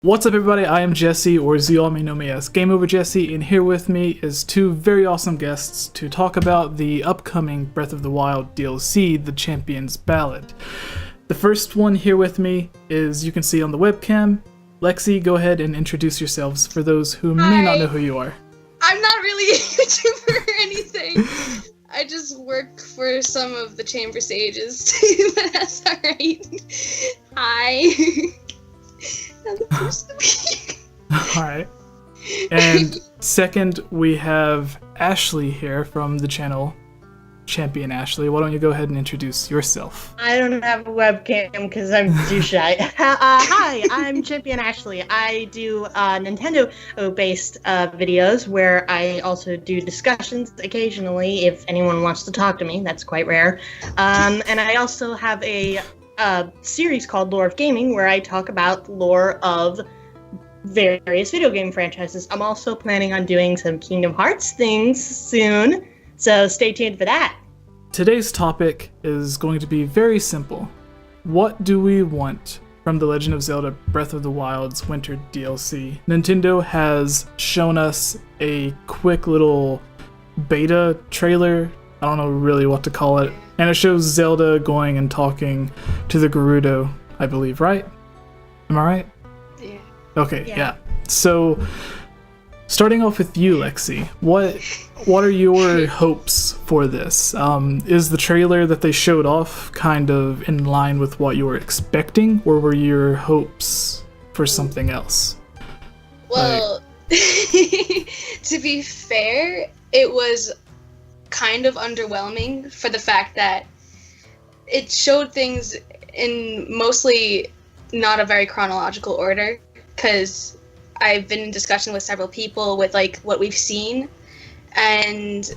What's up, everybody? I am Jesse, or as you all may know me as Game Over Jesse, and here with me is two very awesome guests to talk about the upcoming Breath of the Wild DLC, The Champion's Ballad. The first one here with me is, you can see on the webcam. Lexi, go ahead and introduce yourselves for those who may not know who you are. I'm not really a YouTuber or anything. I just work for some of the chamber stages, but that's alright. Hi. Alright. And second, we have Ashley here from the channel ChampionAshley. Why don't you go ahead and introduce yourself? I don't have a webcam because I'm too shy. Hi, I'm ChampionAshley. I do Nintendo-based videos where I also do discussions occasionally if anyone wants to talk to me. That's quite rare. And I also have a series called Lore of Gaming where I talk about lore of various video game franchises. I'm also planning on doing some Kingdom Hearts things soon, so stay tuned for that. Today's topic is going to be very simple. What do we want from The Legend of Zelda Breath of the Wild's Winter DLC? Nintendo has shown us a quick little beta trailer. I don't know really what to call it. And it shows Zelda going and talking to the Gerudo, I believe, right? Am I right? Yeah. Okay, yeah. So, starting off with you, Lexi, what are your hopes for this? Is the trailer that they showed off kind of in line with what you were expecting, or were your hopes for something else? Well, to be fair, it was kind of underwhelming for the fact that it showed things in mostly not a very chronological order, because I've been in discussion with several people with like what we've seen, and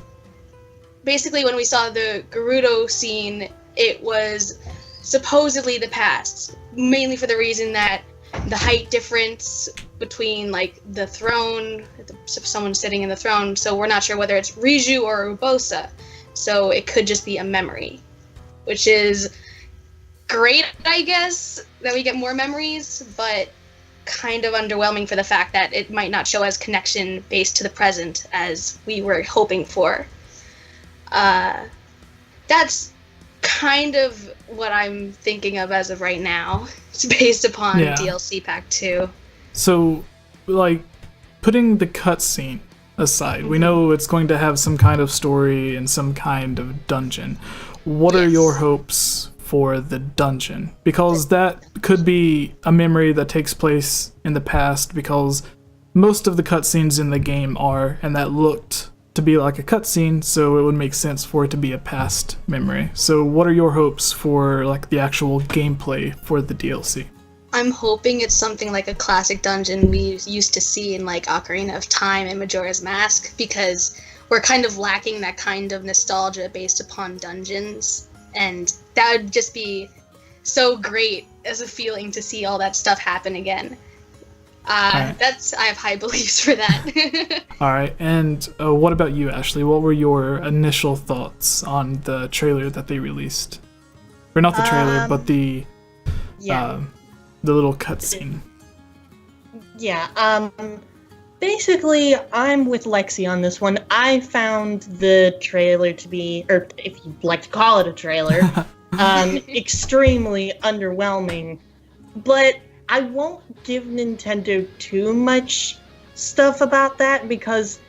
basically when we saw the Gerudo scene, it was supposedly the past, mainly for the reason that the height difference between like the throne, someone sitting in the throne, so we're not sure whether it's Riju or Urbosa, so it could just be a memory, which is great, I guess, that we get more memories, but kind of underwhelming for the fact that it might not show as connection based to the present as we were hoping for. That's kind of what I'm thinking of as of right now. It's based upon DLC Pack 2. So, like, putting the cutscene aside, we know it's going to have some kind of story and some kind of dungeon. What are your hopes for the dungeon? Because that could be a memory that takes place in the past, because most of the cutscenes in the game are, and that looked to be like a cutscene, so it would make sense for it to be a past memory. So what are your hopes for like the actual gameplay for the DLC? I'm hoping it's something like a classic dungeon we used to see in like Ocarina of Time and Majora's Mask, because we're kind of lacking that kind of nostalgia based upon dungeons, and that would just be so great as a feeling to see all that stuff happen again. I have high beliefs for that. Alright, and what about you, Ashley? What were your initial thoughts on the trailer that they released? Or not the trailer, but the little cutscene. Yeah, basically, I'm with Lexi on this one. I found the trailer to be, or if you'd like to call it a trailer, extremely underwhelming. But I won't give Nintendo too much stuff about that, because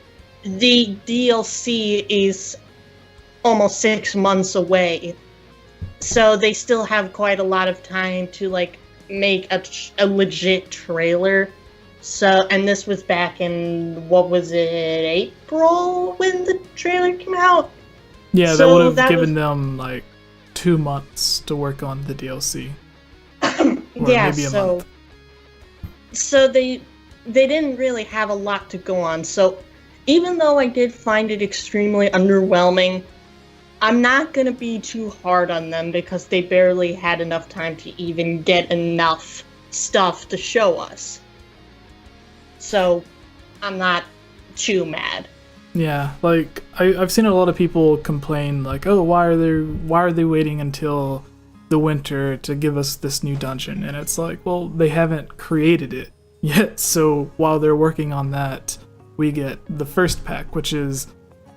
the DLC is almost 6 months away. So they still have quite a lot of time to, like, make a legit trailer. So, and this was back in, what was it, April when the trailer came out? Yeah, so that would have given them like 2 months to work on the DLC. Yeah, maybe a month. So they didn't really have a lot to go on. So even though I did find it extremely underwhelming, I'm not going to be too hard on them, because they barely had enough time to even get enough stuff to show us. So I'm not too mad. Yeah, like I've seen a lot of people complain like, oh, why are they waiting until the winter to give us this new dungeon? And it's like, well, they haven't created it Yeah, so while they're working on that, we get the first pack, which is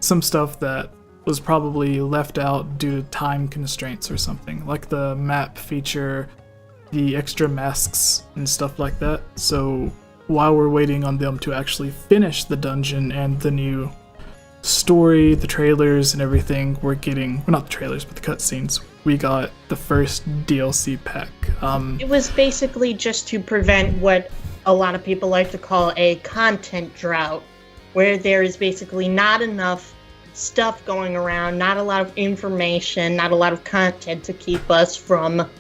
some stuff that was probably left out due to time constraints or something, like the map feature, the extra masks, and stuff like that. So while we're waiting on them to actually finish the dungeon and the new story, the trailers, and everything, we're getting, well, not the trailers, but the cutscenes. We got the first DLC pack. It was basically just to prevent what a lot of people like to call a content drought, where there is basically not enough stuff going around, not a lot of information, not a lot of content to keep us from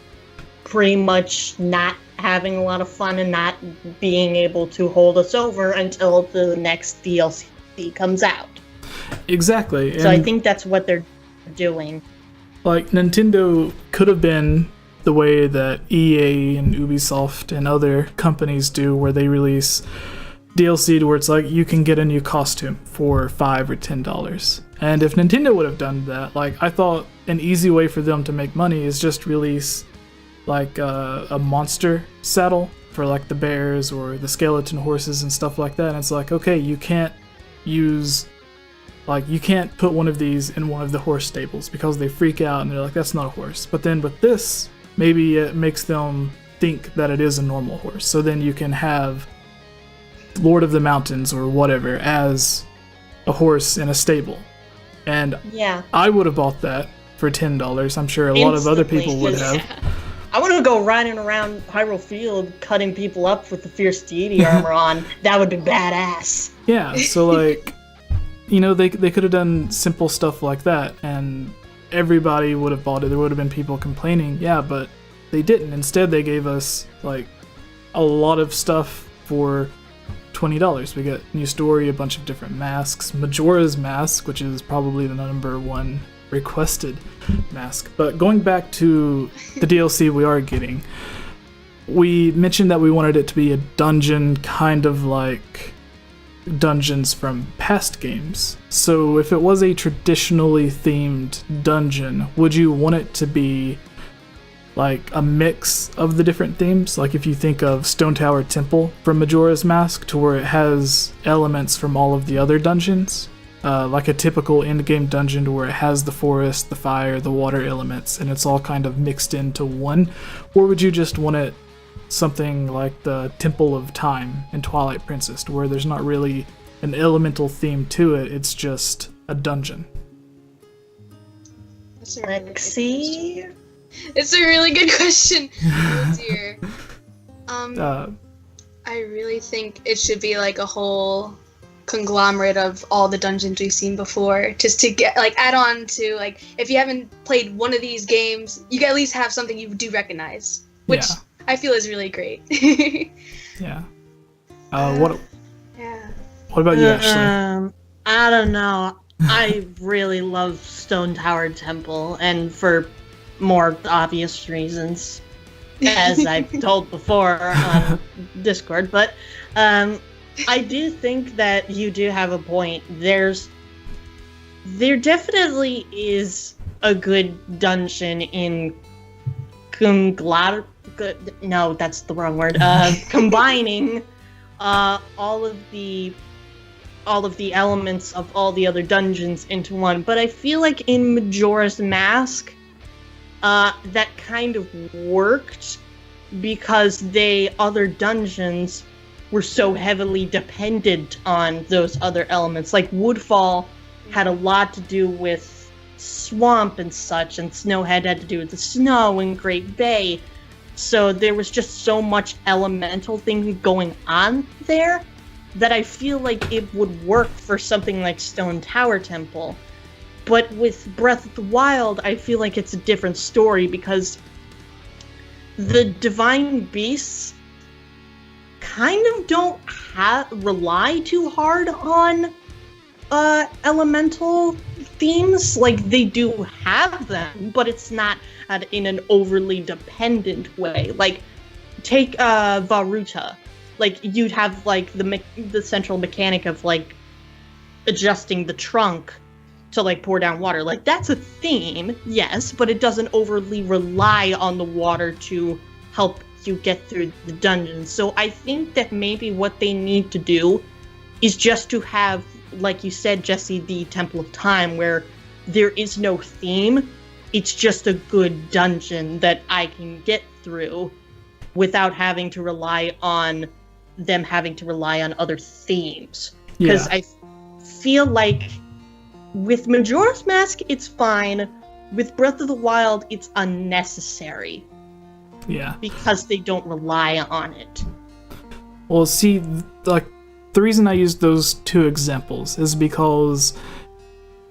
pretty much not having a lot of fun and not being able to hold us over until the next DLC comes out. Exactly. So I think that's what they're doing. Like, Nintendo could have been the way that EA and Ubisoft and other companies do, where they release DLC to where it's like you can get a new costume for $5 or $10. And if Nintendo would have done that, like, I thought an easy way for them to make money is just release like a monster saddle for like the bears or the skeleton horses and stuff like that. And it's like, okay, you can't put one of these in one of the horse stables because they freak out and they're like, that's not a horse. But then with this, maybe it makes them think that it is a normal horse. So then you can have Lord of the Mountains or whatever as a horse in a stable. And yeah, I would have bought that for $10. I'm sure a lot of other people would have. I want to go riding around Hyrule Field cutting people up with the Fierce Deity armor on. That would be badass. Yeah, so like, you know, they could have done simple stuff like that and everybody would have bought it. There would have been people complaining, yeah, but they didn't. Instead, they gave us like a lot of stuff for $20. We got new story, a bunch of different masks, Majora's Mask, which is probably the number one requested mask. But going back to the DLC we are getting, we mentioned that we wanted it to be a dungeon, kind of like dungeons from past games. So if it was a traditionally themed dungeon, would you want it to be like a mix of the different themes? Like if you think of Stone Tower Temple from Majora's Mask, to where it has elements from all of the other dungeons, like a typical endgame dungeon to where it has the forest, the fire, the water elements, and it's all kind of mixed into one? Or would you just want it something like the Temple of Time in Twilight Princess, to where there's not really an elemental theme to it, it's just a dungeon? That's a really good Lexi? question. It's a really good question. Oh dear. I really think it should be like a whole conglomerate of all the dungeons we've seen before, just to get like add on to, like, if you haven't played one of these games, you can at least have something you do recognize, which I feel is really great. Yeah. Yeah. What about you, Ashley? I don't know. I really love Stone Tower Temple, and for more obvious reasons, as I've told before on Discord, but I do think that you do have a point. There definitely is a good dungeon in no, that's the wrong word. Combining all of the elements of all the other dungeons into one. But I feel like in Majora's Mask, that kind of worked because other dungeons were so heavily dependent on those other elements. Like Woodfall had a lot to do with swamp and such, and Snowhead had to do with the snow, and Great Bay. So there was just so much elemental thing going on there that I feel like it would work for something like Stone Tower Temple. But with Breath of the Wild, I feel like it's a different story because the divine beasts kind of don't rely too hard on elemental themes. Like, they do have them, but it's not in an overly dependent way. Like, take Varuta. Like, you'd have like the central mechanic of like adjusting the trunk to like pour down water. Like, that's a theme, yes, but it doesn't overly rely on the water to help you get through the dungeons. So I think that maybe what they need to do is just to have, like you said, Jesse, the Temple of Time, where there is no theme. It's just a good dungeon that I can get through without having to rely on them having to rely on other themes. Because I feel like with Majora's Mask, it's fine. With Breath of the Wild, it's unnecessary. Yeah. Because they don't rely on it. Well, see, like, the reason I used those two examples is because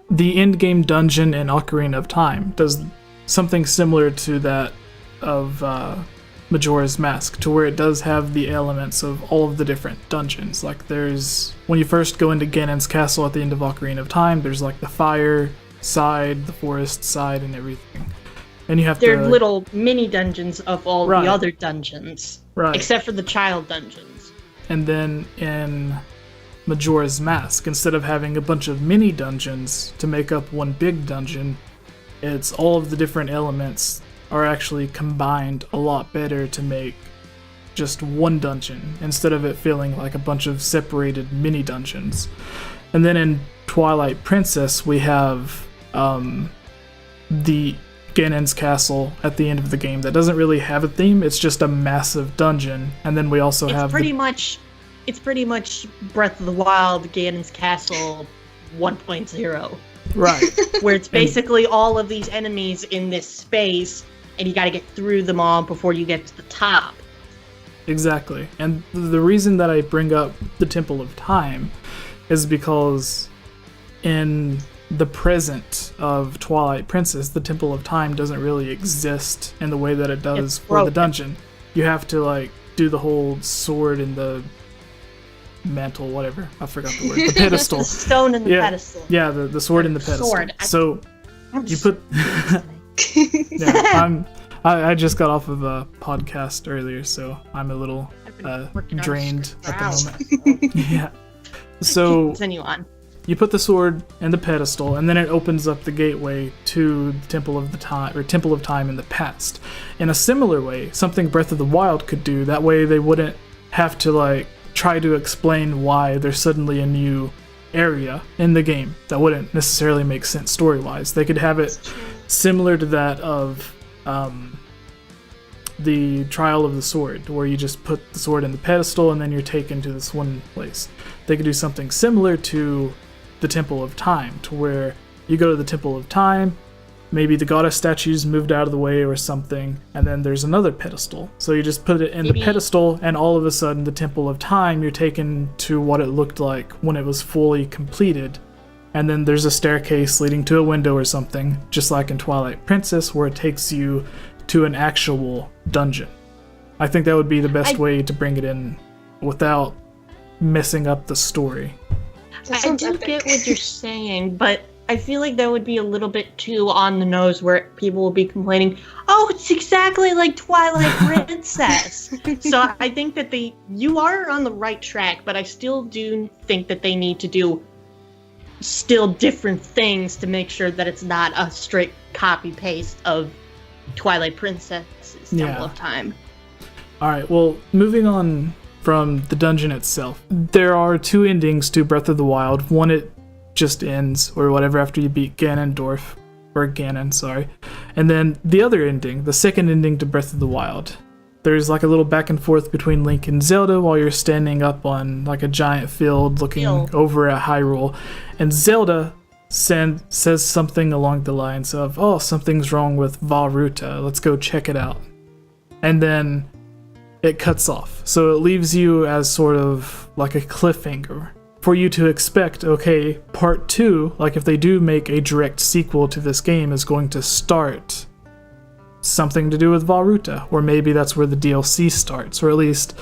the endgame dungeon in Ocarina of Time does something similar to that of Majora's Mask, to where it does have the elements of all of the different dungeons. Like, there's, when you first go into Ganon's castle at the end of Ocarina of Time, there's like the fire side, the forest side, and everything. And you have They're little mini dungeons of all the other dungeons. Right. Except for the child dungeons. And then in Majora's Mask, instead of having a bunch of mini dungeons to make up one big dungeon, it's all of the different elements are actually combined a lot better to make just one dungeon, instead of it feeling like a bunch of separated mini dungeons. And then in Twilight Princess, we have the Ganon's castle at the end of the game that doesn't really have a theme. It's just a massive dungeon. And then we also have it's pretty much Breath of the Wild, Ganon's Castle 1.0. Right. Where it's basically all of these enemies in this space, and you gotta get through them all before you get to the top. Exactly. And the reason that I bring up the Temple of Time is because in the present of Twilight Princess, the Temple of Time doesn't really exist in the way that it does for the dungeon. You have to, like, do the whole sword in the mantle, whatever. I forgot the word. The pedestal. The stone in the pedestal. Yeah, the sword in the pedestal. Sword. So you put... yeah, I just got off of a podcast earlier, so I'm a little drained at the moment. Yeah. So continue on. You put the sword in the pedestal, and then it opens up the gateway to the Temple of the Time, or Temple of Time in the past. In a similar way, something Breath of the Wild could do. That way, they wouldn't have to like try to explain why there's suddenly a new area in the game. That wouldn't necessarily make sense story-wise. They could have it similar to that of the Trial of the Sword, where you just put the sword in the pedestal and then you're taken to this one place. They could do something similar to the Temple of Time, to where you go to the Temple of Time, maybe the goddess statue's moved out of the way or something, and then there's another pedestal. So you just put it in the pedestal, and all of a sudden the Temple of Time, you're taken to what it looked like when it was fully completed. And then there's a staircase leading to a window or something, just like in Twilight Princess, where it takes you to an actual dungeon. I think that would be the best way to bring it in without messing up the story. I do get what you're saying, but I feel like that would be a little bit too on the nose, where people will be complaining, oh, it's exactly like Twilight Princess. So I think that you are on the right track, but I still do think that they need to do still different things to make sure that it's not a straight copy-paste of Twilight Princess's Temple of Time. Alright, well, moving on from the dungeon itself, there are two endings to Breath of the Wild. One, it just ends, or whatever, after you beat Ganondorf, or Ganon, sorry. And then the other ending, the second ending to Breath of the Wild, there's like a little back and forth between Link and Zelda while you're standing up on like a giant field looking over at Hyrule. And Zelda says something along the lines of, oh, something's wrong with Vah Ruta, let's go check it out. And then it cuts off. So it leaves you as sort of like a cliffhanger for you to expect, okay, part 2, like if they do make a direct sequel to this game, is going to start something to do with Vah Ruta, or maybe that's where the DLC starts, or at least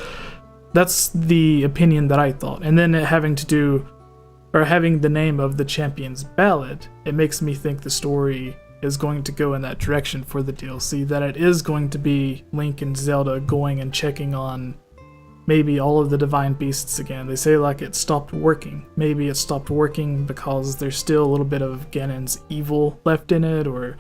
that's the opinion that I thought. And then it having the name of the Champion's Ballad, it makes me think the story is going to go in that direction for the DLC, that it is going to be Link and Zelda going and checking on maybe all of the divine beasts again. They say like it stopped working. Maybe it stopped working because there's still a little bit of Ganon's evil left in it, or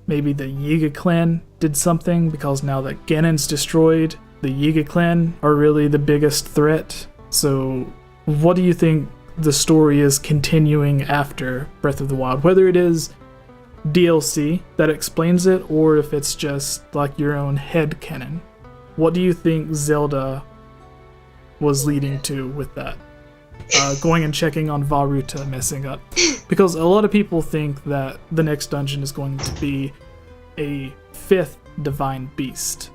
maybe the Yiga clan did something because now that Ganon's destroyed, the Yiga clan are really the biggest threat. So what do you think the story is continuing after Breath of the Wild? Whether it is DLC that explains it, or if it's just like your own headcanon. What do you think Zelda was leading to with that? Going and checking on Varuta messing up. Because a lot of people think that the next dungeon is going to be a 5th divine beast.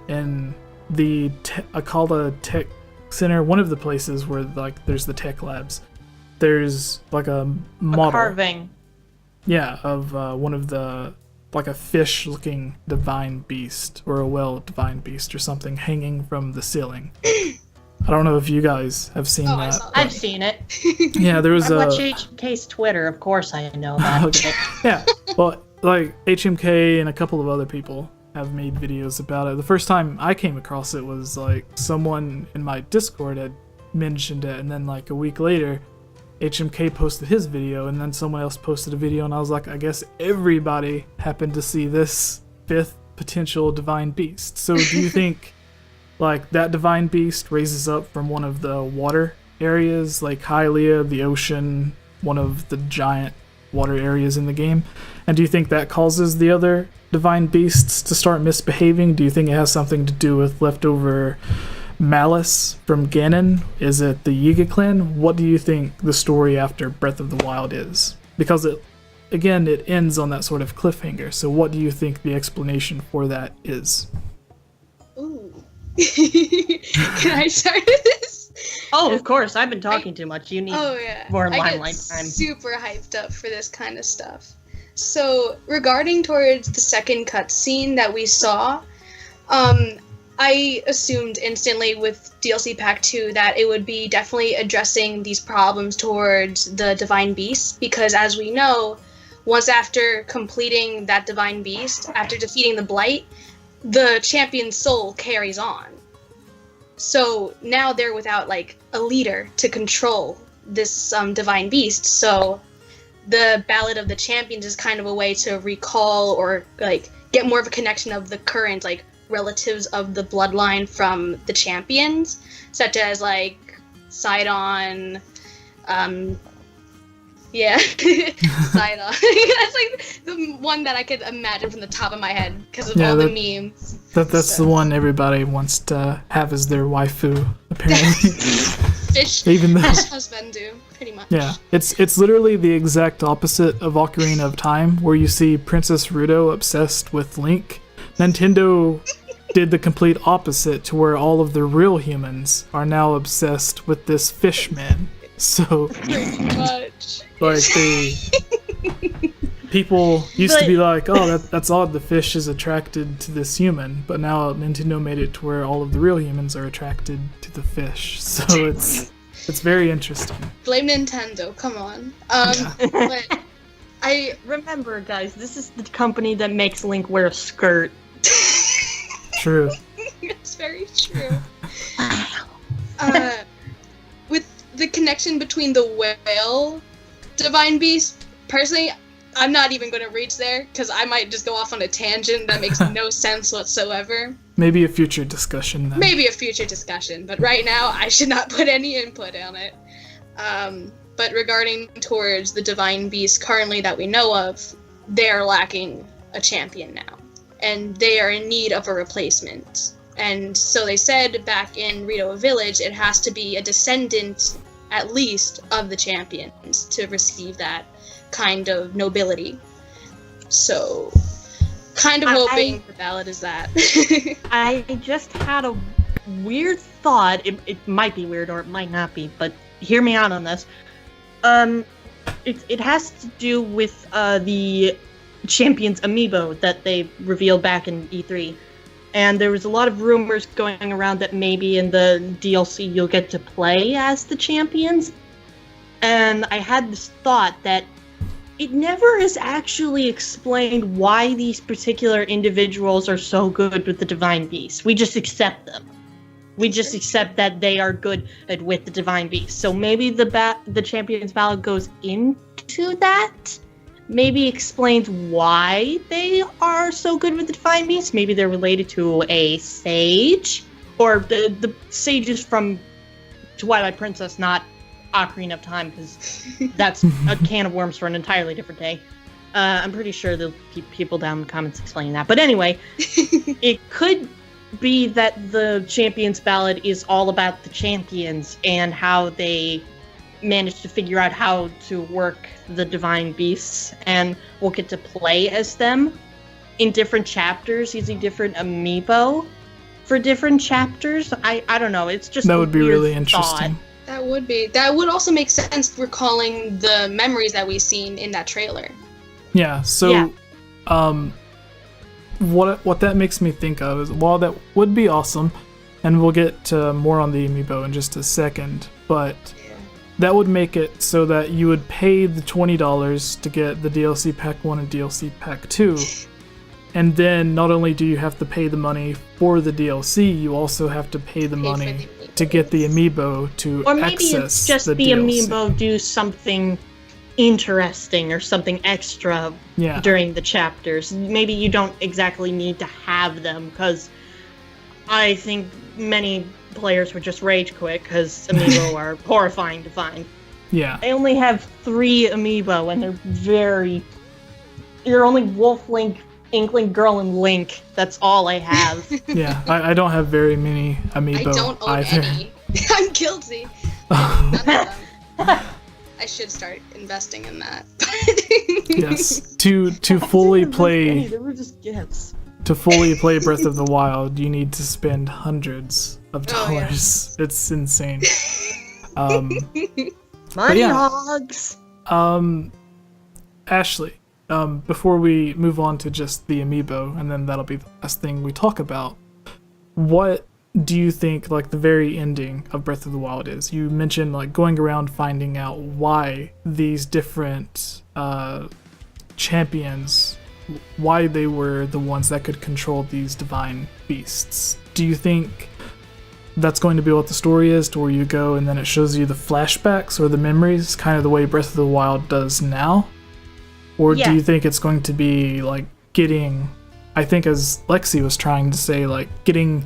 In the Akala Tech Center, one of the places where like there's the tech labs, there's like a model. A carving. Yeah, of one of the, like a fish-looking divine beast, or a whale divine beast or something hanging from the ceiling. I don't know if you guys have seen that. I've seen it. Yeah, there was I watch HMK's Twitter, of course I know that. Okay. Yeah, well, like HMK and a couple of other people have made videos about it. The first time I came across it was like someone in my Discord had mentioned it, and then like a week later, HMK posted his video, and then someone else posted a video, and I was like, I guess everybody happened to see this 5th potential divine beast. So do you think like that divine beast raises up from one of the water areas, like Hylia, the ocean, one of the giant water areas in the game? And do you think that causes the other divine beasts to start misbehaving? Do you think it has something to do with leftover malice from Ganon? Is it the Yiga clan? What do you think the story after Breath of the Wild is? Because it ends on that sort of cliffhanger. So what do you think the explanation for that is? Ooh. Can I start this? Oh, of course. I've been talking too much. You need more limelight time. Super hyped up for this kind of stuff. So, regarding towards the second cutscene that we saw, I assumed instantly with DLC Pack 2 that it would be definitely addressing these problems towards the Divine Beast, because as we know, once after completing that Divine Beast, after defeating the Blight, the champion's soul carries on. So now they're without like a leader to control this Divine Beast, so the Ballad of the Champions is kind of a way to recall or like get more of a connection of the current like relatives of the bloodline from the champions, such as like Sidon, Sidon. That's like the one that I could imagine from the top of my head because of all the memes. That's the one everybody wants to have as their waifu, apparently. Fish husband do, pretty much. Yeah, it's literally the exact opposite of Ocarina of Time, where you see Princess Ruto obsessed with Link. Nintendo did the complete opposite, to where all of the real humans are now obsessed with this fish man. So, pretty much. Like people used to be like, oh, that's odd, the fish is attracted to this human, but now Nintendo made it to where all of the real humans are attracted to the fish. So it's very interesting. Blame Nintendo, come on. But I remember, guys, this is the company that makes Link wear a skirt. True. It's very true. With the connection between the whale Divine Beast, personally, I'm not even going to reach there, because I might just go off on a tangent that makes no sense whatsoever. Maybe a future discussion, then. Maybe a future discussion, but right now, I should not put any input on it. But regarding towards the Divine Beast currently that we know of, they're lacking a champion now, and they are in need of a replacement. And so they said back in Rito Village, it has to be a descendant, at least, of the champions to receive that kind of nobility. So, kind of hoping the Ballad is that. I just had a weird thought. It might be weird or it might not be, but hear me out on this. It has to do with the Champions Amiibo that they revealed back in E3. And there was a lot of rumors going around that maybe in the DLC you'll get to play as the champions. And I had this thought that it never is actually explained why these particular individuals are so good with the Divine Beast. We just accept them. We just accept that they are good with the Divine Beast. So maybe the Champions Ballad goes into that? maybe explains why they are so good with the Divine Beasts. Maybe they're related to a sage, or the sages from Twilight Princess, not Ocarina of Time, because that's a can of worms for an entirely different day. I'm pretty sure there'll be people down in the comments explaining that. But anyway, it could be that the Champions Ballad is all about the champions and how they managed to figure out how to work the Divine Beasts, and we'll get to play as them in different chapters using different amiibo for different chapters. I don't know. It's just that would be really interesting. Thought. That would also make sense recalling the memories that we've seen in that trailer. Yeah, so what that makes me think of is, while that would be awesome, and we'll get to more on the amiibo in just a second, but that would make it so that you would pay the $20 to get the DLC Pack 1 and DLC Pack 2, and then not only do you have to pay the money for the DLC, you also have to pay the money to get the amiibo to access the DLC. Or maybe it's just the amiibo do something interesting or something extra during the chapters. Maybe you don't exactly need to have them, because I think many players would just rage quit because amiibo are horrifying to find. Yeah. I only have 3 amiibo, and you're only Wolf Link, Inkling Girl, and Link. That's all I have. Yeah, I don't have very many amiibo I don't own either. any. I'm guilty. None of them. I should start investing in that. Yes, to fully play. They were just gifts. To fully play Breath of the Wild, you need to spend hundreds of dollars. Yeah. It's insane. Money hogs. Ashley, before we move on to just the amiibo, and then that'll be the last thing we talk about, what do you think, like, the very ending of Breath of the Wild is? You mentioned, like, going around finding out why these different champions, why they were the ones that could control these divine beasts. Do you think that's going to be what the story is, to where you go and then it shows you the flashbacks or the memories, kind of the way Breath of the Wild does now? Or do you think it's going to be, like, getting, I think as Lexxi was trying to say, like, getting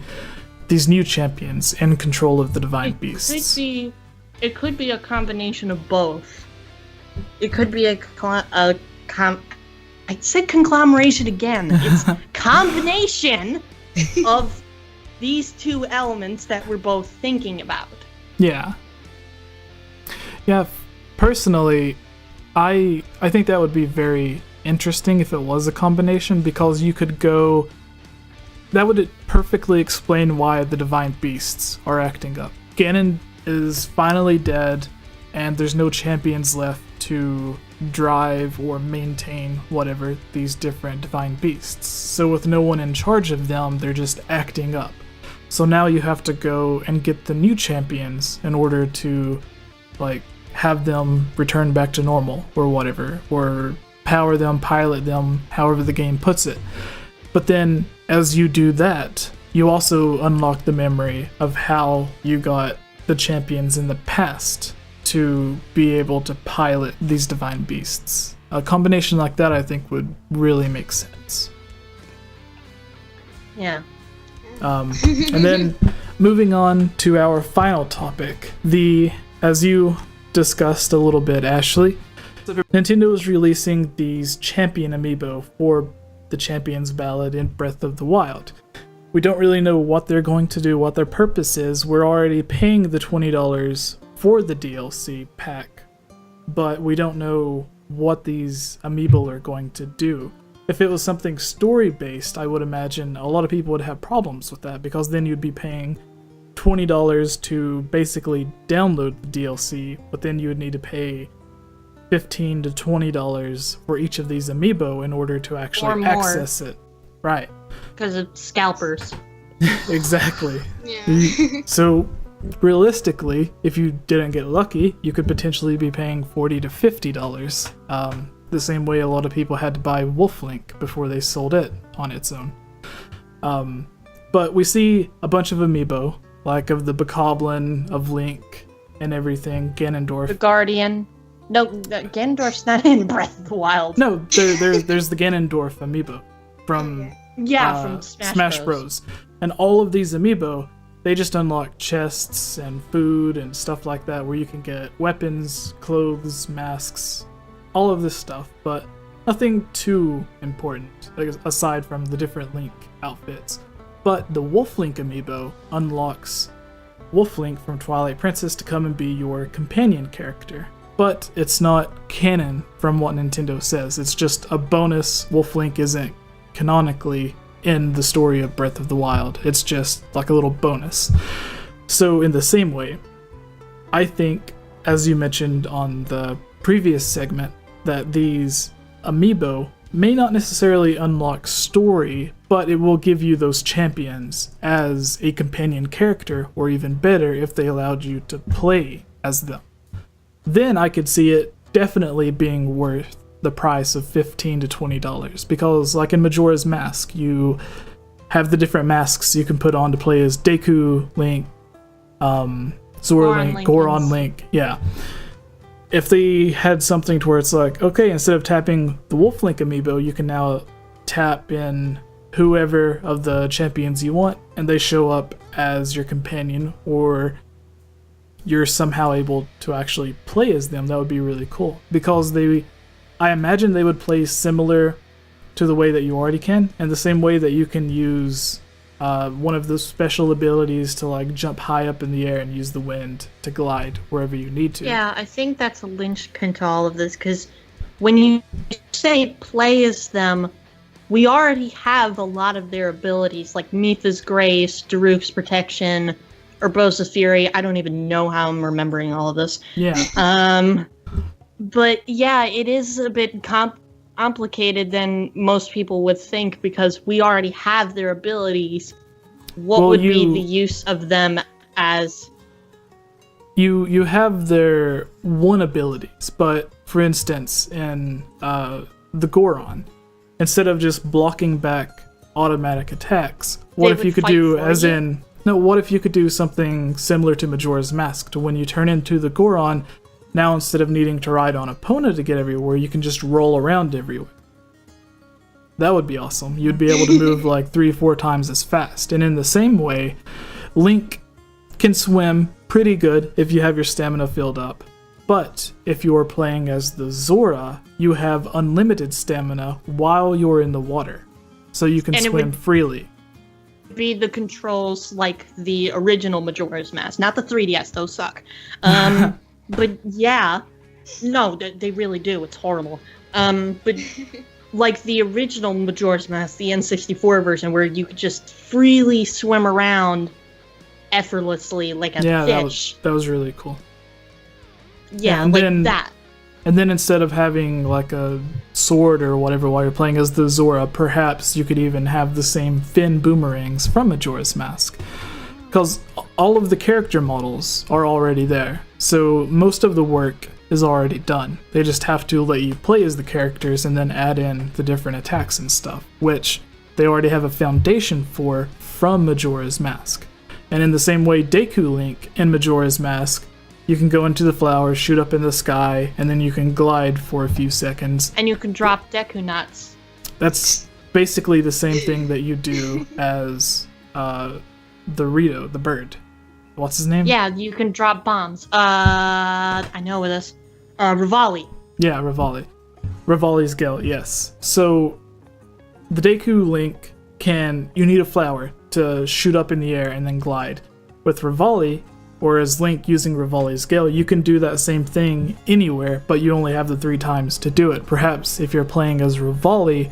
these new champions in control of the divine beasts? It could be a combination of both. It could be I said conglomeration again. It's combination of these 2 elements that we're both thinking about. Yeah. Yeah, personally, I think that would be very interesting if it was a combination, because you could go... That would perfectly explain why the divine beasts are acting up. Ganon is finally dead, and there's no champions left to drive or maintain whatever these different divine beasts. So with no one in charge of them, they're just acting up. So now you have to go and get the new champions in order to, like, have them return back to normal or whatever, or power them, pilot them, however the game puts it. But then as you do that, you also unlock the memory of how you got the champions in the past to be able to pilot these divine beasts. A combination like that, I think, would really make sense. Yeah. And then moving on to our final topic, as you discussed a little bit, Ashley, Nintendo is releasing these champion amiibo for the Champions Ballad in Breath of the Wild. We don't really know what they're going to do, what their purpose is. We're already paying the $20 for the DLC pack, but we don't know what these amiibo are going to do. If it was something story-based, I would imagine a lot of people would have problems with that, because then you'd be paying $20 to basically download the DLC, but then you would need to pay $15 to $20 for each of these amiibo in order to actually access it. Right. Because it's scalpers. Exactly. Yeah. So realistically, if you didn't get lucky, you could potentially be paying $40 to $50. The same way a lot of people had to buy Wolf Link before they sold it on its own. But we see a bunch of amiibo, like of the Bokoblin, of Link, and everything, Ganondorf. The Guardian. No, Ganondorf's not in Breath of the Wild. No, there's the Ganondorf amiibo from From Smash Bros. And all of these amiibo, they just unlock chests and food and stuff like that where you can get weapons, clothes, masks, all of this stuff, but nothing too important, like, aside from the different Link outfits. But the Wolf Link amiibo unlocks Wolf Link from Twilight Princess to come and be your companion character. But it's not canon from what Nintendo says. It's just a bonus. Wolf Link isn't canonically in the story of Breath of the Wild. It's just like a little bonus. So in the same way, I think, as you mentioned on the previous segment, that these amiibo may not necessarily unlock story, but it will give you those champions as a companion character, or even better, if they allowed you to play as them. Then I could see it definitely being worth the price of $15 to $20, because like in Majora's Mask, you have the different masks you can put on to play as Deku, Link, Zora Link, Goron Link, yeah. If they had something to where it's like, okay, instead of tapping the Wolf Link amiibo, you can now tap in whoever of the champions you want, and they show up as your companion, or you're somehow able to actually play as them, that would be really cool. Because I imagine they would play similar to the way that you already can, and the same way that you can use one of the special abilities to like jump high up in the air and use the wind to glide wherever you need to. Yeah, I think that's a linchpin to all of this, because when you say play as them, we already have a lot of their abilities, like Mipha's Grace, Daruk's Protection, Urbosa's Fury. I don't even know how I'm remembering all of this. Yeah. But yeah, it is a bit complicated than most people would think, because we already have their abilities. What would be the use of them as... You have their one abilities, but for instance, in the Goron, instead of just blocking back automatic attacks, what if you could do what if you could do something similar to Majora's Mask, to when you turn into the Goron, now instead of needing to ride on Epona to get everywhere, you can just roll around everywhere. That would be awesome. You'd be able to move like 3-4 times as fast. And in the same way, Link can swim pretty good if you have your stamina filled up. But if you're playing as the Zora, you have unlimited stamina while you're in the water. So you can swim freely. Be the controls like the original Majora's Mask, not the 3DS, those suck. But yeah, no, they really do. It's horrible. But like the original Majora's Mask, the N64 version, where you could just freely swim around effortlessly like a fish. That was really cool. Yeah, and like that. And then instead of having like a sword or whatever while you're playing as the Zora, perhaps you could even have the same fin boomerangs from Majora's Mask. Because all of the character models are already there, so most of the work is already done. They just have to let you play as the characters and then add in the different attacks and stuff, which they already have a foundation for from Majora's Mask. And in the same way, Deku Link in Majora's Mask, you can go into the flowers, shoot up in the sky, and then you can glide for a few seconds. And you can drop Deku Nuts. That's basically the same thing that you do as the Rito, the bird. What's his name? Yeah, you can drop bombs. I know this. Rivali. Yeah, Rivali. Rivali's Gale, yes. So, the Deku Link you need a flower to shoot up in the air and then glide. With Rivali, or as Link using Rivali's Gale, you can do that same thing anywhere, but you only have the 3 times to do it. Perhaps if you're playing as Rivali,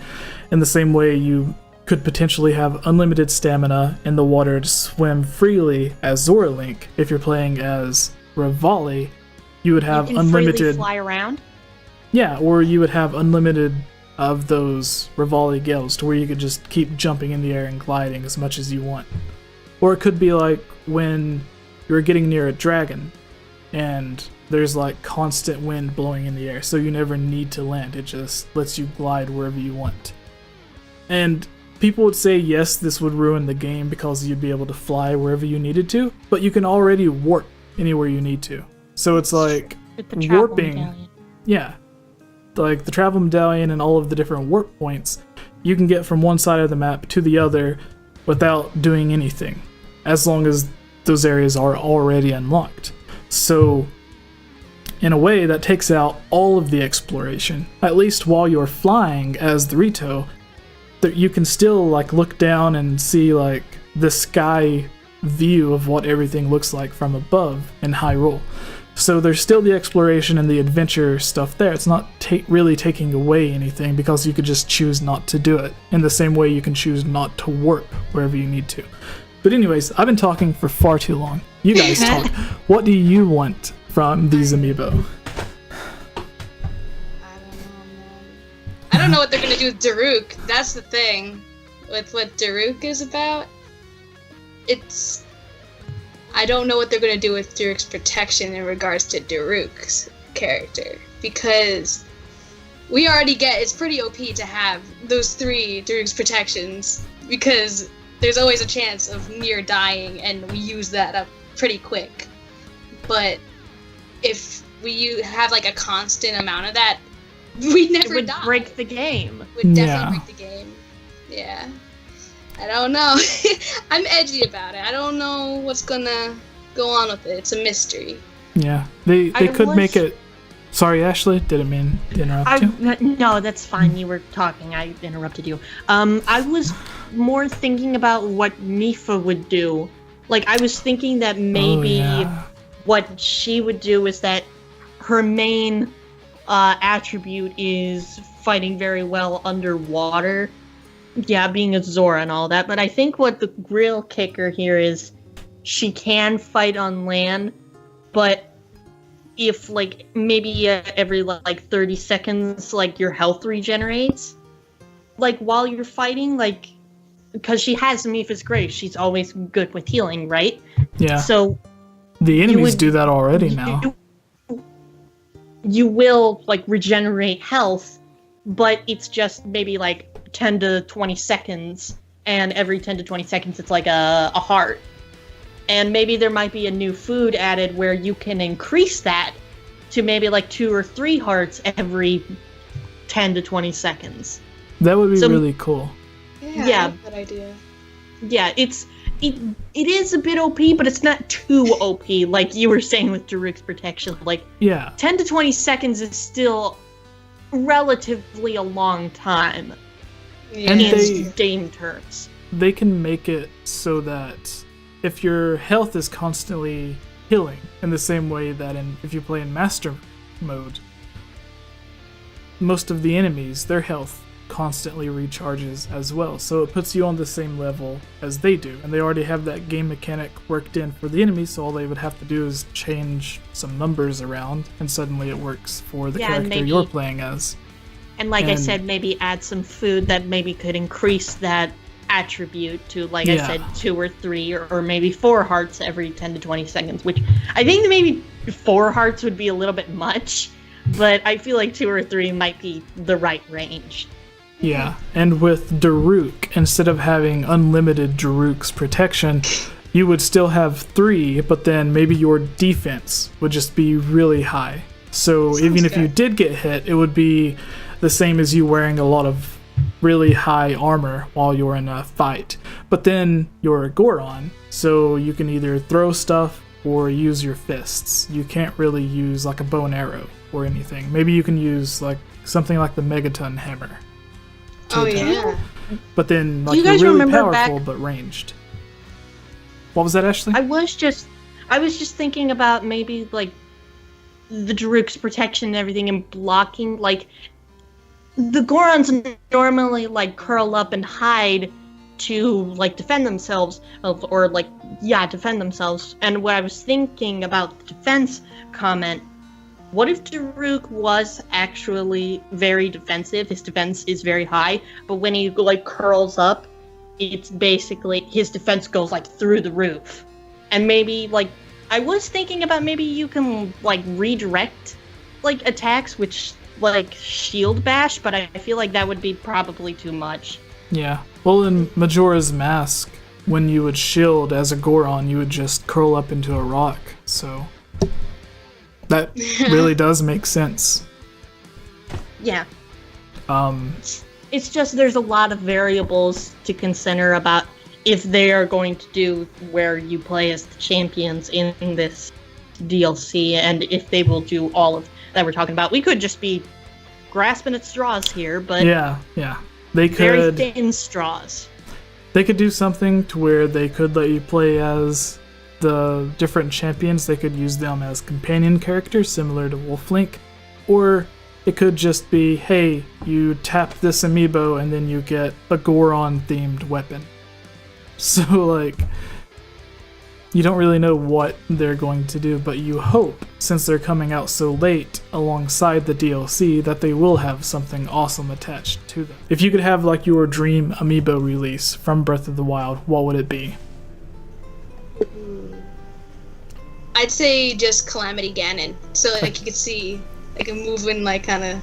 in the same way you could potentially have unlimited stamina in the water to swim freely as Zora Link. If you're playing as Rivali, you would have unlimited... freely fly around? Yeah, or you would have unlimited of those Rivali Gales to where you could just keep jumping in the air and gliding as much as you want. Or it could be like when you're getting near a dragon and there's like constant wind blowing in the air, so you never need to land. It just lets you glide wherever you want. And people would say, yes, this would ruin the game because you'd be able to fly wherever you needed to, but you can already warp anywhere you need to. So it's like warping. Yeah. Like the travel medallion and all of the different warp points, you can get from one side of the map to the other without doing anything, as long as those areas are already unlocked. So, in a way, that takes out all of the exploration. At least while you're flying as the Rito, that you can still like look down and see like the sky view of what everything looks like from above in Hyrule. So there's still the exploration and the adventure stuff there. It's not really taking away anything, because you could just choose not to do it, in the same way you can choose not to warp wherever you need to. But anyways, I've been talking for far too long. You guys talk. What do you want from these Amiibo? I don't know what they're gonna do with Daruk. That's the thing. With what Daruk is about. I don't know what they're gonna do with Daruk's protection in regards to Daruk's character. Because we already get, it's pretty OP to have those 3 Daruk's protections. Because there's always a chance of near dying, and we use that up pretty quick. But if we have like a constant amount of that, we never It would die. break the game. Would definitely break the game. Yeah. I don't know. I'm edgy about it. I don't know what's gonna go on with it. It's a mystery. Yeah, they could make it. Sorry, Ashley, didn't mean to interrupt you. No, that's fine. You were talking. I interrupted you. I was more thinking about what Mifa would do. Like, I was thinking that maybe what she would do is that her main attribute is fighting very well underwater. Yeah, being a Zora and all that. But I think what the real kicker here is she can fight on land, but if, like, maybe every, like, 30 seconds, like, your health regenerates, like, while you're fighting, like, because she has Mifa's Grace, she's always good with healing, right? Yeah. So the enemies do that already now. You will, like, regenerate health, but it's just maybe, like, 10 to 20 seconds, and every 10 to 20 seconds it's like a heart. And maybe there might be a new food added where you can increase that to maybe like 2 or 3 hearts every 10 to 20 seconds. That would be really cool. Yeah, I like that idea. Yeah, it is a bit OP, but it's not too OP, like you were saying with Daruk's protection. Like, 10 to 20 seconds is still relatively a long time. Yeah. And in game terms. They can make it so that if your health is constantly healing, in the same way that if you play in Master Mode, most of the enemies, their health constantly recharges as well. So it puts you on the same level as they do. And they already have that game mechanic worked in for the enemies, so all they would have to do is change some numbers around, and suddenly it works for the character you're playing as. And like I said, maybe add some food that maybe could increase that attribute to, like I said, 2 or 3 or maybe 4 hearts every 10 to 20 seconds, which I think maybe 4 hearts would be a little bit much, but I feel like 2 or 3 might be the right range. Yeah, and with Daruk, instead of having unlimited Daruk's protection, you would still have 3, but then maybe your defense would just be really high. So even if you did get hit, it would be the same as you wearing a lot of really high armor while you're in a fight. But then you're a Goron, so you can either throw stuff or use your fists. You can't really use like a bow and arrow or anything. Maybe you can use like something like the Megaton Hammer. Oh yeah. But then like you you're guys really remember powerful but ranged. What was that, Ashley? I was just thinking about maybe like the Daruk's protection and everything and blocking, like the Gorons normally like curl up and hide to like defend themselves or like defend themselves. And what I was thinking about the defense comment, what if Daruk was actually very defensive? His defense is very high, but when he like curls up, it's basically his defense goes like through the roof. And maybe like I was thinking about maybe you can like redirect like attacks which like shield bash, but I feel like that would be probably too much. Yeah. Well, in Majora's Mask, when you would shield as a Goron, you would just curl up into a rock. So that really does make sense. Yeah. Um, It's just there's a lot of variables to consider about if they are going to do where you play as the champions in this DLC, and if they will do all of that we're talking about. We could just be grasping at straws here, but yeah. They very could thin straws. They could do something to where they could let you play as the different champions. They could use them as companion characters, similar to Wolf Link. Or it could just be, hey, you tap this amiibo and then you get a Goron-themed weapon. So, like, you don't really know what they're going to do, but you hope, since they're coming out so late alongside the DLC, that they will have something awesome attached to them. If you could have, like, your dream amiibo release from Breath of the Wild, what would it be? I'd say just Calamity Ganon. So, like, you could see, like, a moving, like, kind of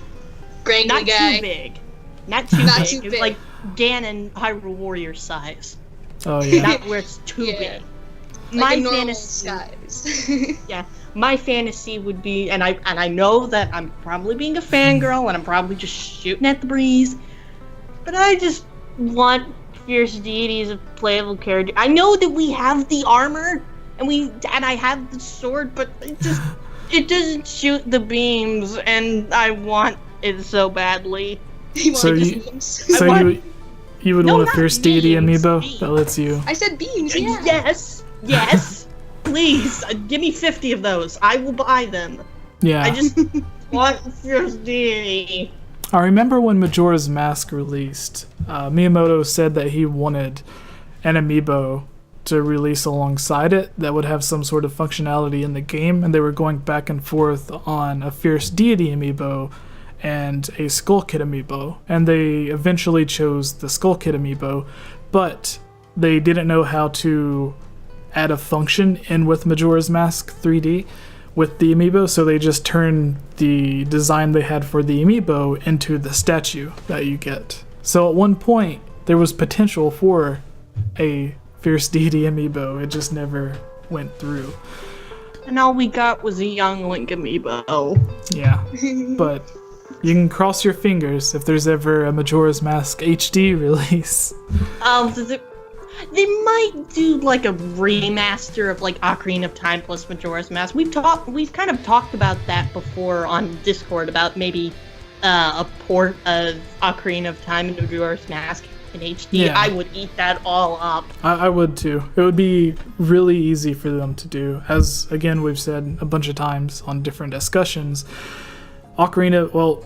grangly Not guy. too big. Not too Not big. too It's big. like Ganon Hyrule Warrior size. Oh, yeah. Not where it's too Yeah. big. Like My a normal fantasy, size. yeah, my fantasy would be, and I know that I'm probably being a fangirl and I'm probably just shooting at the breeze, but I just want fierce deities of playable character. I know that we have the armor and I have the sword, but it doesn't shoot the beams, and I want it so badly. You want So like you- beams? So want- you would No, want a not Fierce Deity beams, amiibo beams. that lets you... I said beams, yeah. Yes, please, give me 50 of those. I will buy them. Yeah. I just want fierce deity. I remember when Majora's Mask released, Miyamoto said that he wanted an amiibo to release alongside it that would have some sort of functionality in the game, and they were going back and forth on a Fierce Deity amiibo and a Skull Kid amiibo, and they eventually chose the Skull Kid amiibo, but they didn't know how to add a function in with Majora's Mask 3D with the amiibo, so they just turned the design they had for the amiibo into the statue that you get. So at one point, there was potential for a Fierce Deity amiibo, it just never went through. And all we got was a young Link amiibo. Yeah, but you can cross your fingers if there's ever a Majora's Mask HD release. They might do like a remaster of like Ocarina of Time plus Majora's Mask. We've kind of talked about that before on Discord about maybe a port of Ocarina of Time and Majora's Mask in HD. Yeah. I would eat that all up. I would too. It would be really easy for them to do. As, again, we've said a bunch of times on different discussions, Ocarina, well,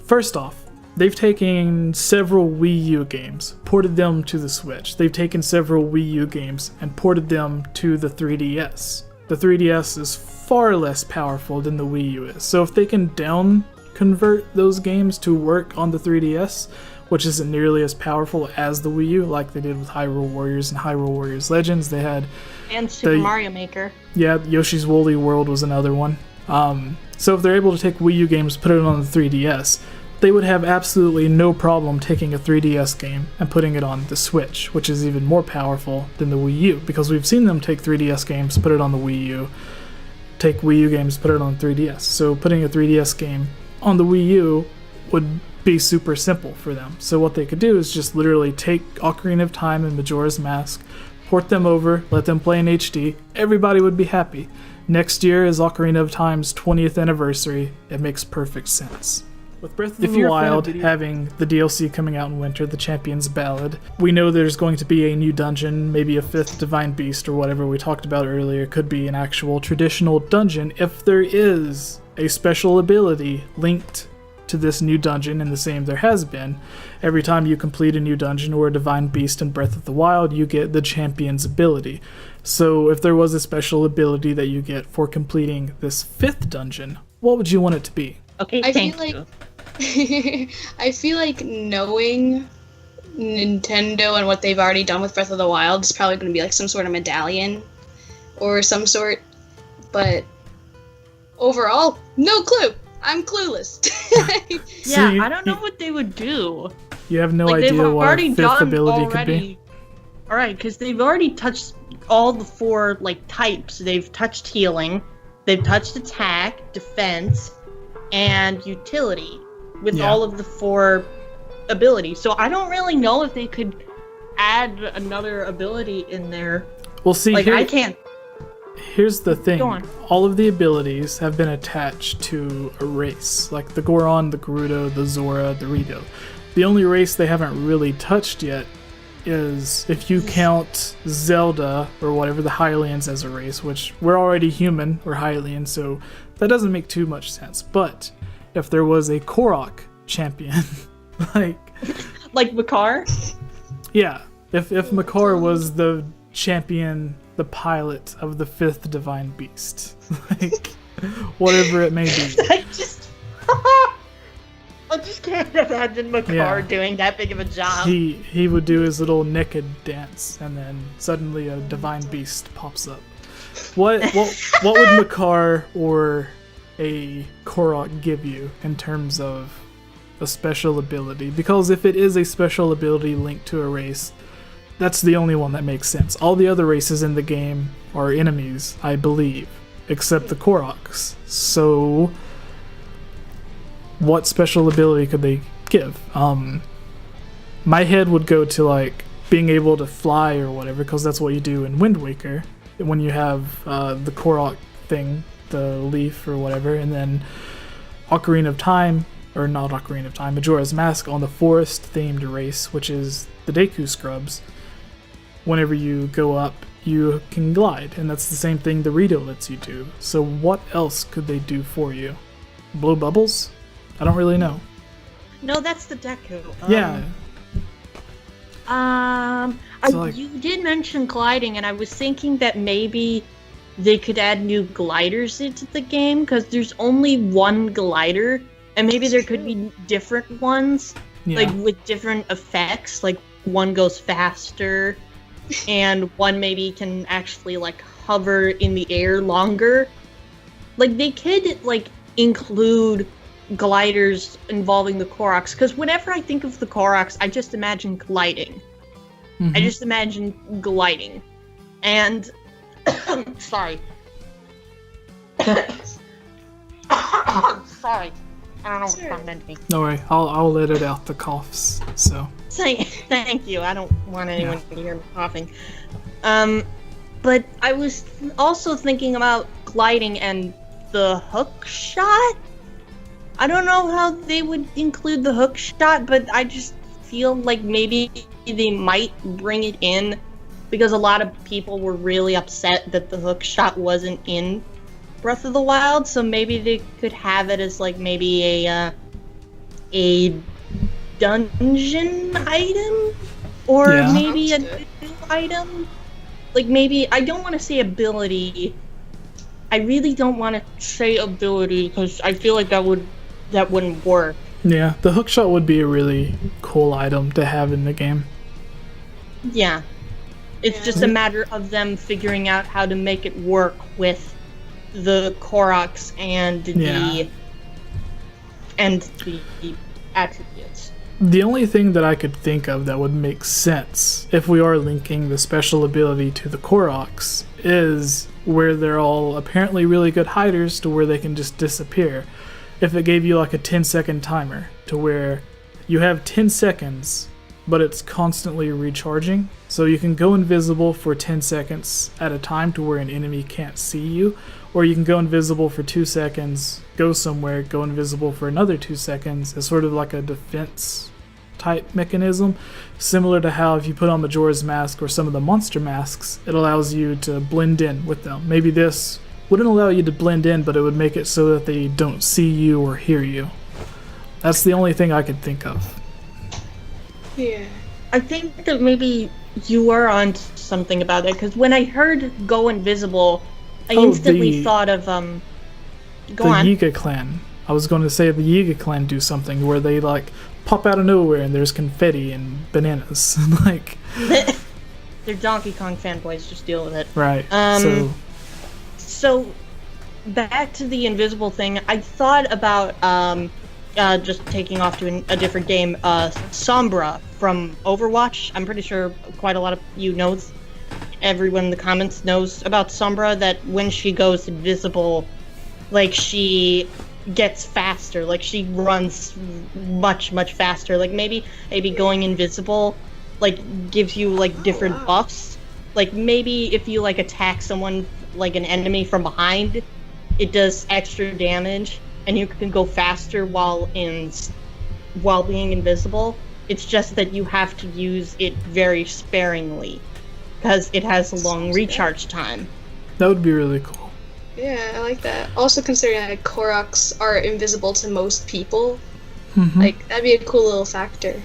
first off, they've taken several Wii U games, ported them to the Switch. They've taken several Wii U games and ported them to the 3DS. The 3DS is far less powerful than the Wii U is. So if they can down convert those games to work on the 3DS, which isn't nearly as powerful as the Wii U, like they did with Hyrule Warriors and Hyrule Warriors Legends, they had... And Super Mario Maker. Yeah, Yoshi's Woolly World was another one. So if they're able to take Wii U games, put it on the 3DS, they would have absolutely no problem taking a 3DS game and putting it on the Switch, which is even more powerful than the Wii U, because we've seen them take 3DS games, put it on the Wii U, take Wii U games, put it on 3DS. So putting a 3DS game on the Wii U would be super simple for them. So what they could do is just literally take Ocarina of Time and Majora's Mask, port them over, let them play in HD, everybody would be happy. Next year is Ocarina of Time's 20th anniversary, it makes perfect sense. With Breath of the Wild having the DLC coming out in winter, the Champion's Ballad, we know there's going to be a new dungeon, maybe a 5th Divine Beast or whatever we talked about earlier. It could be an actual traditional dungeon if there is a special ability linked to this new dungeon, and the same there has been. Every time you complete a new dungeon or a Divine Beast in Breath of the Wild, you get the Champion's ability. So if there was a special ability that you get for completing this 5th dungeon, what would you want it to be? Okay, I thank feel you. I feel like knowing Nintendo and what they've already done with Breath of the Wild is probably going to be like some sort of medallion or some sort. But overall, no clue. I'm clueless. Yeah, So I don't know what they would do. You have no Like, they've idea what a already 5th done ability already. could be? Alright, because they've already touched all the 4 like types. They've touched healing, they've touched attack, defense, and utility. with all of the 4 abilities. So I don't really know if they could add another ability in there. Well, see, like I can't. Here's the thing. Go on. All of the abilities have been attached to a race, like the Goron, the Gerudo, the Zora, the Rito. The only race they haven't really touched yet is, if you count Zelda or whatever, the Hylians as a race, which we're already human or Hylian, so that doesn't make too much sense. But if there was a Korok champion, like Makar? Yeah, if Makar was the champion, the pilot of the 5th divine beast, like whatever it may be. I just can't imagine Makar doing that big of a job. He would do his little naked dance, and then suddenly a divine beast pops up. What would Makar or a Korok give you in terms of a special ability? Because if it is a special ability linked to a race, that's the only one that makes sense. All the other races in the game are enemies, I believe, except the Koroks. So what special ability could they give? My head would go to like being able to fly or whatever, because that's what you do in Wind Waker when you have the Korok thing, the leaf or whatever, and then Ocarina of Time, or not Ocarina of Time, Majora's Mask on the forest-themed race, which is the Deku Scrubs. Whenever you go up, you can glide, and that's the same thing the Rito lets you do. So what else could they do for you? Blow bubbles? I don't really know. No, that's the Deku. Yeah. You did mention gliding, and I was thinking that maybe they could add new gliders into the game, because there's only one glider, and maybe there could be different ones, like with different effects. Like one goes faster, and one maybe can actually like hover in the air longer. Like they could like include gliders involving the Koroks, because whenever I think of the Koroks, I just imagine gliding. Mm-hmm. I just imagine gliding. And sorry. Sorry. I don't know what's wrong with me. No worry, I'll edit out the coughs. So thank you. I don't want anyone to hear me coughing. But I was also thinking about gliding and the hook shot. I don't know how they would include the hook shot, but I just feel like maybe they might bring it in, because a lot of people were really upset that the hook shot wasn't in Breath of the Wild, so maybe they could have it as like maybe a dungeon item, or maybe a new item. Like maybe, I don't want to say ability. I really don't want to say ability, because I feel like that wouldn't work. Yeah, the hookshot would be a really cool item to have in the game. Yeah. It's just a matter of them figuring out how to make it work with the Koroks and the attributes. The only thing that I could think of that would make sense if we are linking the special ability to the Koroks is where they're all apparently really good hiders to where they can just disappear. If it gave you like a 10-second timer to where you have 10 seconds, but it's constantly recharging, so you can go invisible for 10 seconds at a time to where an enemy can't see you, or you can go invisible for 2 seconds, go somewhere, go invisible for another 2 seconds, as sort of like a defense type mechanism, similar to how if you put on Majora's Mask or some of the monster masks, it allows you to blend in with them. Maybe this wouldn't allow you to blend in, but it would make it so that they don't see you or hear you. That's the only thing I could think of. Yeah. I think that maybe you are on something about it, because when I heard go invisible, I instantly thought of the Yiga clan. I was going to say the Yiga clan do something where they like pop out of nowhere and there's confetti and bananas. Like they're Donkey Kong fanboys, just deal with it. Right. So back to the invisible thing, I thought about just taking off to a different game, Sombra from Overwatch. I'm pretty sure quite a lot of you know, everyone in the comments knows about Sombra, that when she goes invisible, like she gets faster. Like, she runs much, much faster. Like, maybe going invisible, like, gives you, like, different buffs. Like, maybe if you, like, attack someone, like, an enemy from behind, it does extra damage, and you can go faster while being invisible. It's just that you have to use it very sparingly, because it has a long recharge time. That would be really cool. Yeah, I like that. Also considering that Koroks are invisible to most people, Mm-hmm. like, that'd be a cool little factor.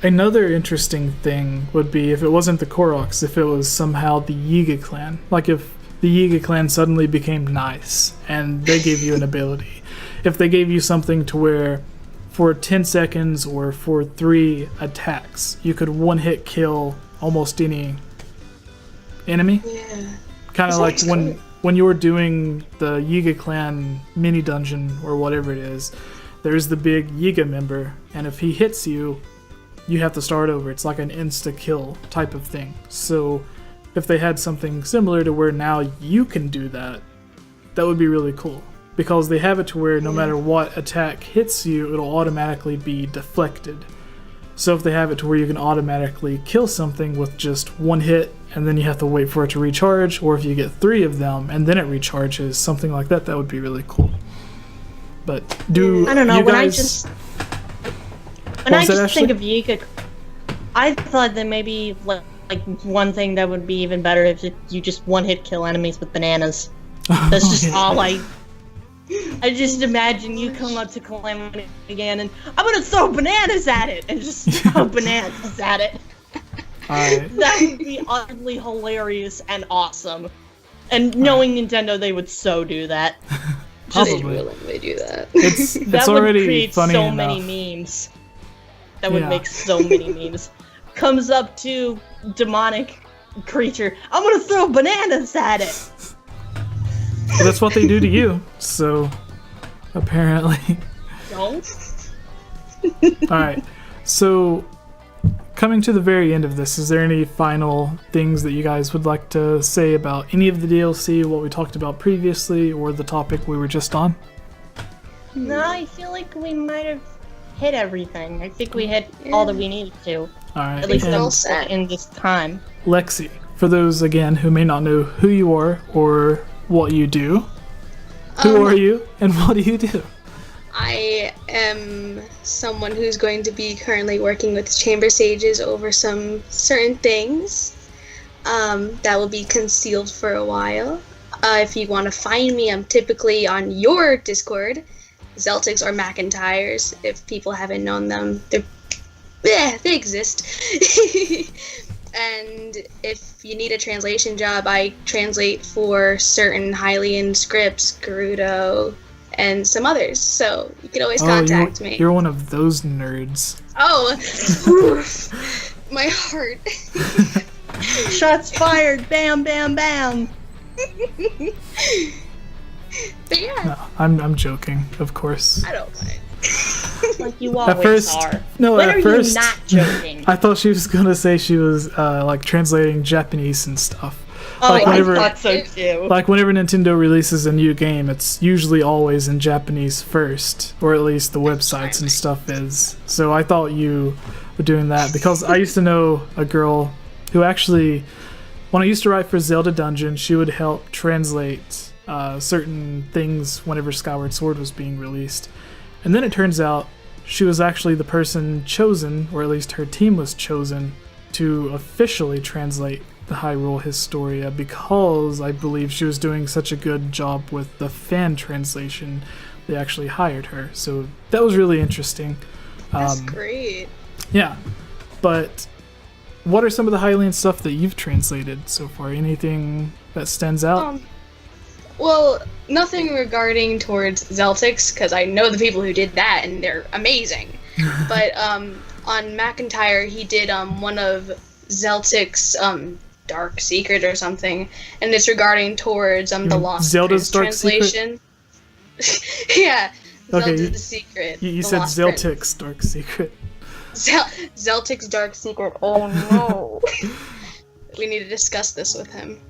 Another interesting thing would be if it wasn't the Koroks, if it was somehow the Yiga clan. Like if the Yiga clan suddenly became nice and they gave you an ability. If they gave you something to where for 10 seconds or for 3 attacks, you could one-hit kill almost any enemy. Yeah. Kind of like when you're doing the Yiga clan mini dungeon or whatever it is, there's the big Yiga member, and if he hits you, you have to start over. It's like an insta-kill type of thing. So if they had something similar to where now you can do that, that would be really cool. Because they have it to where no matter what attack hits you, it'll automatically be deflected. So if they have it to where you can automatically kill something with just one hit, and then you have to wait for it to recharge, or if you get 3 of them and then it recharges, something like that, that would be really cool. But I don't know, you when guys... I just think of Yiga, I thought that maybe like one thing that would be even better if you just one-hit kill enemies with bananas. That's just all I just imagine you come up to Calamity again and I'm gonna throw bananas at it and just throw bananas at it. That would be utterly hilarious and awesome. And knowing Nintendo, they would so do that. They'd willingly do that. It's That already would create funny so enough. many memes. That would make so many memes. Comes up to demonic creature, I'm gonna throw bananas at it! Well, that's what they do to you, so apparently. Don't? Alright, so coming to the very end of this, is there any final things that you guys would like to say about any of the DLC, what we talked about previously, or the topic we were just on? No, I feel like we might have hit everything. I think we hit all that we needed to. Alright, At least and in this time. Lexxi, for those, again, who may not know who you are or what you do, who are you and what do you do? I am someone who's going to be currently working with Chamber Sages over some certain things that will be concealed for a while. If you want to find me, I'm typically on your Discord, Zeltics or McIntyres, if people haven't known them. They exist. And if you need a translation job, I translate for certain Hylian scripts, Gerudo, and some others. So you can always contact me. You're one of those nerds. Oh, oof, my heart. Shots fired! Bam, bam, bam! But yeah. No, I'm joking, of course. I don't mind. Like you always are. No, when at are first, you not joking? I thought she was gonna say she was like translating Japanese and stuff. Oh, like whenever, I thought so too. Like whenever Nintendo releases a new game, it's usually always in Japanese first, or at least the websites and stuff is. So I thought you were doing that because I used to know a girl who actually, when I used to write for Zelda Dungeon, she would help translate certain things whenever Skyward Sword was being released. And then it turns out she was actually the person chosen, or at least her team was chosen, to officially translate the Hyrule Historia because I believe she was doing such a good job with the fan translation. They actually hired her. So that was really interesting. That's great. Yeah. But what are some of the Hylian stuff that you've translated so far? Anything that stands out? Well, nothing regarding towards Zeltics, because I know the people who did that, and they're amazing. But on McIntyre, he did one of Zeltics' Dark Secret or something, and it's regarding towards the Lost Zelda's Prince Dark translation. Yeah, Okay, Zelda's the Secret. You the said Lost Zeltic's Prince. Dark Secret. Zeltic's Dark Secret. Oh no. We need to discuss this with him.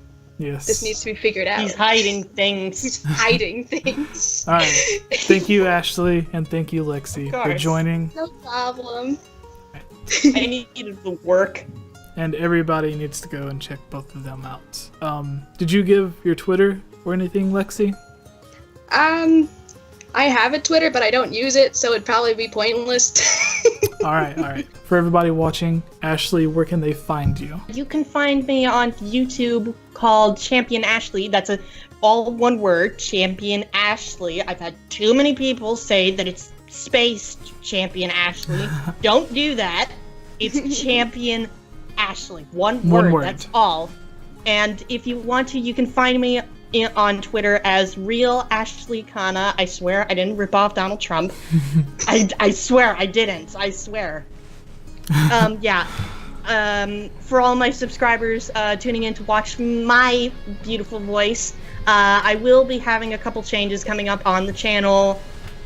Yes. This needs to be figured out. He's hiding things. He's hiding things. All right. Thank you, Ashley, and thank you, Lexi, Of for course. joining. No problem. I needed the work. And everybody needs to go and check both of them out. Did you give your Twitter or anything, Lexi? I have a Twitter, but I don't use it, so it'd probably be pointless. All right. For everybody watching, Ashley, where can they find you? You can find me on YouTube called Champion Ashley. That's all one word, Champion Ashley. I've had too many people say that it's spaced Champion Ashley. Don't do that. It's Champion Ashley. One word. That's all. And if you want to, you can find me on Twitter as Real Ashley Kana. I swear I didn't rip off Donald Trump. I swear I didn't. I swear. Yeah. For all my subscribers tuning in to watch my beautiful voice, I will be having a couple changes coming up on the channel.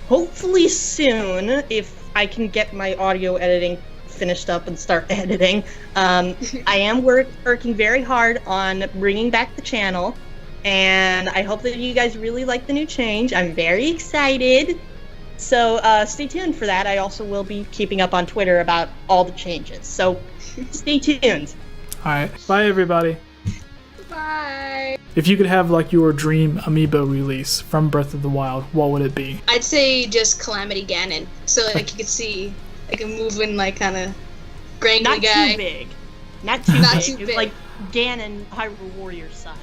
Hopefully soon, if I can get my audio editing finished up and start editing. I am working very hard on bringing back the channel, and I hope that you guys really like the new change. I'm very excited. So stay tuned for that. I also will be keeping up on Twitter about all the changes. So stay tuned. All right. Bye, everybody. Bye. If you could have like your dream Amiibo release from Breath of the Wild, what would it be? I'd say just Calamity Ganon, so like you could see like a moving like kind of grangly Not guy. too big. Not too Not big. too It's big. like Ganon, Hyrule Warrior size.